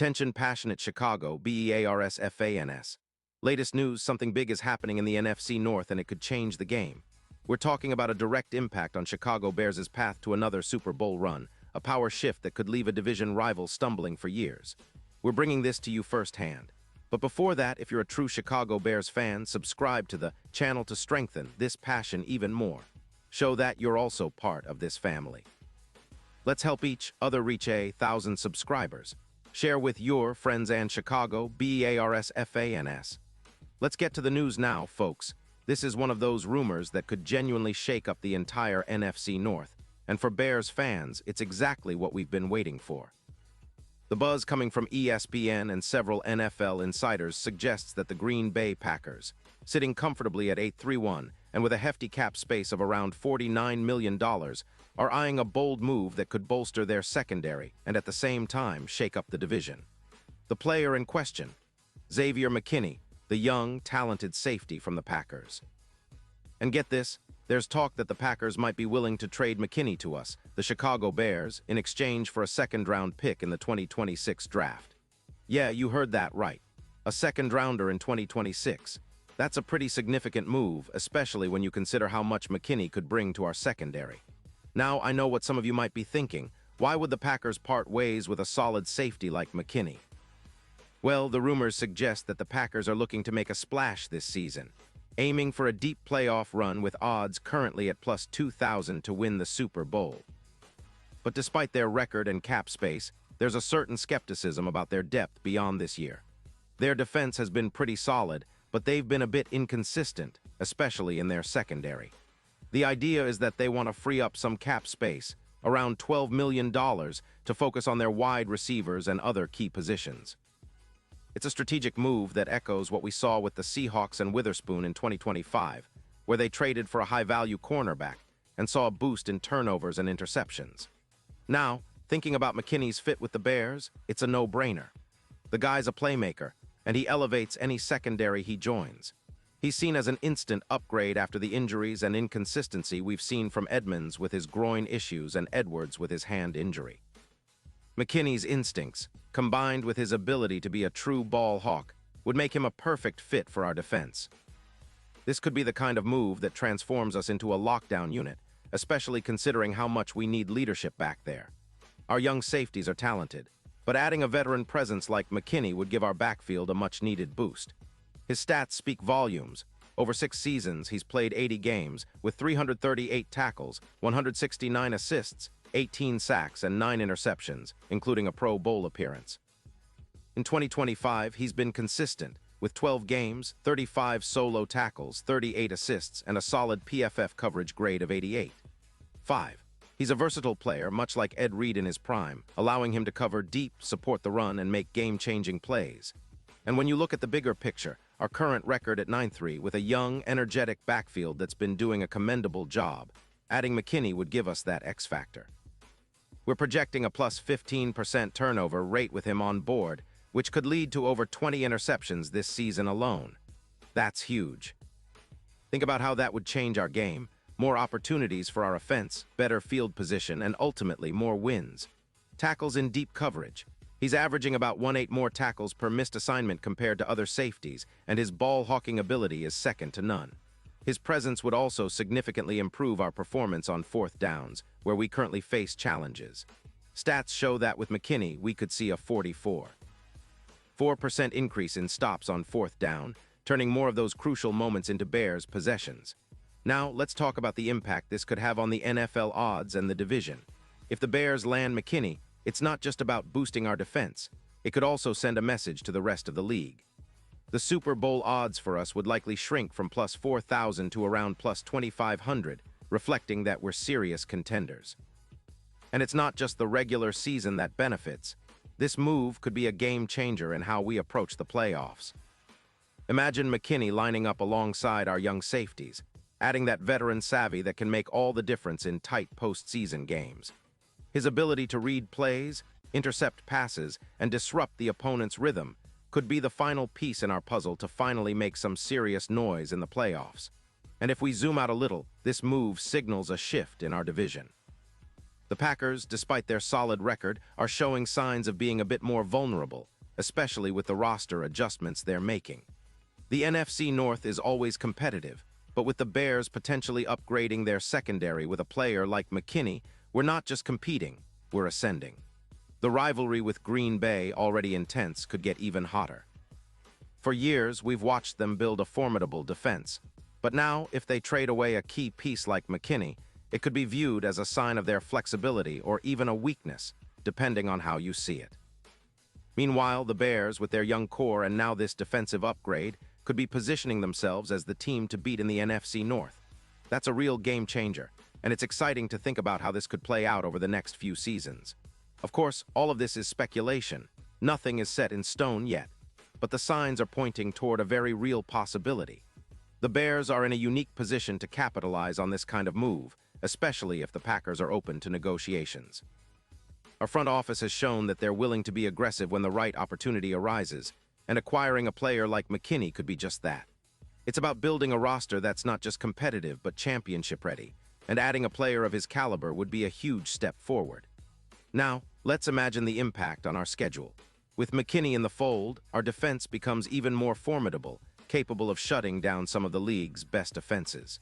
Attention passionate Chicago, Bears fans. Latest news, something big is happening in the NFC North and it could change the game. We're talking about a direct impact on Chicago Bears' path to another Super Bowl run, a power shift that could leave a division rival stumbling for years. We're bringing this to you firsthand. But before that, if you're a true Chicago Bears fan, subscribe to the channel to strengthen this passion even more. Show that you're also part of this family. Let's help each other reach 1,000 subscribers. Share with your friends and Chicago, Bears fans. Let's get to the news now, folks. This is one of those rumors that could genuinely shake up the entire NFC North. And for Bears fans, it's exactly what we've been waiting for. The buzz coming from ESPN and several NFL insiders suggests that the Green Bay Packers, sitting comfortably at 8-3-1 and with a hefty cap space of around $49 million, are eyeing a bold move that could bolster their secondary and at the same time shake up the division. The player in question, Xavier McKinney, the young, talented safety from the Packers. And get this, there's talk that the Packers might be willing to trade McKinney to us, the Chicago Bears, in exchange for a second-round pick in the 2026 draft. Yeah, you heard that right. A second-rounder in 2026. That's a pretty significant move, especially when you consider how much McKinney could bring to our secondary. Now, I know what some of you might be thinking. Why would the Packers part ways with a solid safety like McKinney? Well, the rumors suggest that the Packers are looking to make a splash this season, aiming for a deep playoff run with odds currently at plus 2,000 to win the Super Bowl. But despite their record and cap space, there's a certain skepticism about their depth beyond this year. Their defense has been pretty solid, but they've been a bit inconsistent, especially in their secondary. The idea is that they want to free up some cap space, around $12 million, to focus on their wide receivers and other key positions. It's a strategic move that echoes what we saw with the Seahawks and Witherspoon in 2025, where they traded for a high-value cornerback and saw a boost in turnovers and interceptions. Now, thinking about McKinney's fit with the Bears, it's a no-brainer. The guy's a playmaker, and he elevates any secondary he joins. He's seen as an instant upgrade after the injuries and inconsistency we've seen from Edmonds with his groin issues and Edwards with his hand injury. McKinney's instincts, combined with his ability to be a true ball hawk, would make him a perfect fit for our defense. This could be the kind of move that transforms us into a lockdown unit, especially considering how much we need leadership back there. Our young safeties are talented, but adding a veteran presence like McKinney would give our backfield a much-needed boost. His stats speak volumes. Over 6 seasons, he's played 80 games, with 338 tackles, 169 assists, 18 sacks, and 9 interceptions, including a Pro Bowl appearance. In 2025, he's been consistent, with 12 games, 35 solo tackles, 38 assists, and a solid PFF coverage grade of 88. 5. He's a versatile player, much like Ed Reed in his prime, allowing him to cover deep, support the run, and make game-changing plays. And when you look at the bigger picture, our current record at 9-3 with a young, energetic backfield that's been doing a commendable job, adding McKinney would give us that X factor. We're projecting a plus 15% turnover rate with him on board, which could lead to over 20 interceptions this season alone. That's huge. Think about how that would change our game. More opportunities for our offense, better field position, and ultimately more wins. Tackles in deep coverage. He's averaging about 1/8 more tackles per missed assignment compared to other safeties, and his ball-hawking ability is second to none. His presence would also significantly improve our performance on 4th downs, where we currently face challenges. Stats show that with McKinney, we could see a 44% increase in stops on 4th down, turning more of those crucial moments into Bears possessions. Now, let's talk about the impact this could have on the NFL odds and the division. If the Bears land McKinney, it's not just about boosting our defense. It could also send a message to the rest of the league. The Super Bowl odds for us would likely shrink from plus 4,000 to around plus 2,500, reflecting that we're serious contenders. And it's not just the regular season that benefits. This move could be a game changer in how we approach the playoffs. Imagine McKinney lining up alongside our young safeties, adding that veteran savvy that can make all the difference in tight postseason games. His ability to read plays, intercept passes, and disrupt the opponent's rhythm could be the final piece in our puzzle to finally make some serious noise in the playoffs. And if we zoom out a little, this move signals a shift in our division. The Packers, despite their solid record, are showing signs of being a bit more vulnerable, especially with the roster adjustments they're making. The NFC North is always competitive, but with the Bears potentially upgrading their secondary with a player like McKinney, we're not just competing, we're ascending. The rivalry with Green Bay, already intense, could get even hotter. For years, we've watched them build a formidable defense. But now, if they trade away a key piece like McKinney, it could be viewed as a sign of their flexibility or even a weakness, depending on how you see it. Meanwhile, the Bears, with their young core and now this defensive upgrade, could be positioning themselves as the team to beat in the NFC North. That's a real game changer, and it's exciting to think about how this could play out over the next few seasons. Of course, all of this is speculation. Nothing is set in stone yet, but the signs are pointing toward a very real possibility. The Bears are in a unique position to capitalize on this kind of move, especially if the Packers are open to negotiations. Our front office has shown that they're willing to be aggressive when the right opportunity arises, and acquiring a player like McKinney could be just that. It's about building a roster that's not just competitive but championship-ready, and adding a player of his caliber would be a huge step forward. Now, let's imagine the impact on our schedule. With McKinney in the fold, our defense becomes even more formidable, capable of shutting down some of the league's best offenses.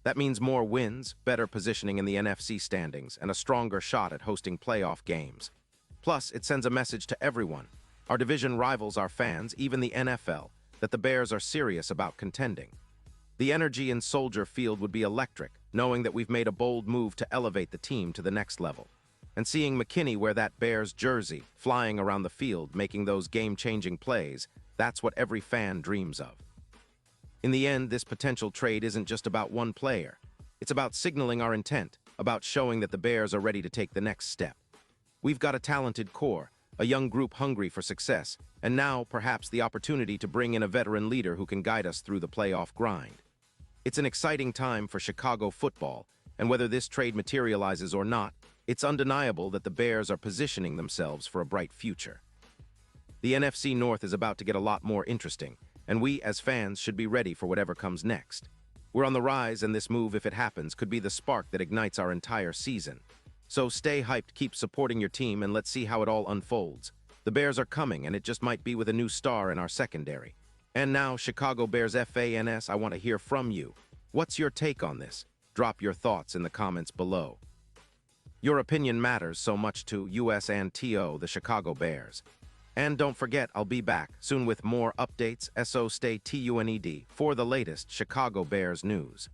That means more wins, better positioning in the NFC standings, and a stronger shot at hosting playoff games. Plus, it sends a message to everyone, our division rivals, our fans, even the NFL, that the Bears are serious about contending. The energy in Soldier Field would be electric, knowing that we've made a bold move to elevate the team to the next level. And seeing McKinney wear that Bears jersey, flying around the field, making those game-changing plays, that's what every fan dreams of. In the end, this potential trade isn't just about one player. It's about signaling our intent, about showing that the Bears are ready to take the next step. We've got a talented core, a young group hungry for success, and now, perhaps, the opportunity to bring in a veteran leader who can guide us through the playoff grind. It's an exciting time for Chicago football, and whether this trade materializes or not, it's undeniable that the Bears are positioning themselves for a bright future. The NFC North is about to get a lot more interesting, and we, as fans, should be ready for whatever comes next. We're on the rise, and this move, if it happens, could be the spark that ignites our entire season. So stay hyped, keep supporting your team, and let's see how it all unfolds. The Bears are coming, and it just might be with a new star in our secondary. And now, Chicago Bears fans, I want to hear from you. What's your take on this? Drop your thoughts in the comments below. Your opinion matters so much to us and the Chicago Bears. And don't forget, I'll be back soon with more updates. So stay tuned for the latest Chicago Bears news.